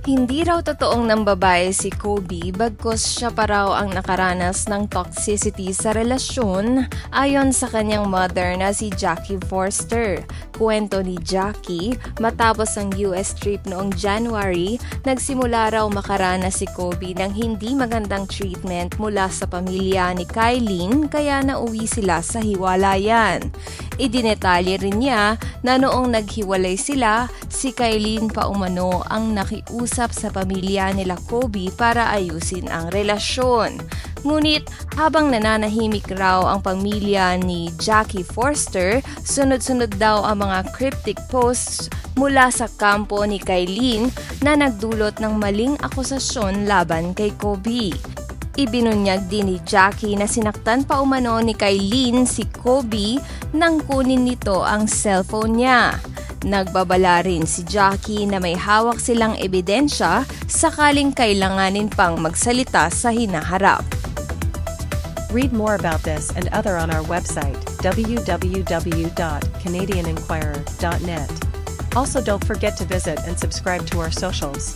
Hindi raw totoong nambabae si Kobe bagkus siya pa raw ang nakaranas ng toxicity sa relasyon ayon sa kanyang mother na si Jackie Forster. Kwento ni Jackie, matapos ang US trip noong January, nagsimula raw makaranas si Kobe ng hindi magandang treatment mula sa pamilya ni Kylene kaya nauwi sila sa hiwalayan. Idinetalye rin niya na noong naghiwalay sila, si Kylene pa umano ang nakiusap sa pamilya nila Kobe para ayusin ang relasyon. Ngunit habang nananahimik raw ang pamilya ni Jackie Forster, sunod-sunod daw ang mga cryptic posts mula sa kampo ni Kylene na nagdulot ng maling akusasyon laban kay Kobe. Ibinunyag din ni Jackie na sinaktan pa umano ni Kylene si Kobe nang kunin nito ang cellphone niya. Nagbabala rin si Jackie na may hawak silang ebidensya sakaling kailanganin pang magsalita sa hinaharap. Read more about this and other on our website, www.canadianinquirer.net. Also, don't forget to visit and subscribe to our socials.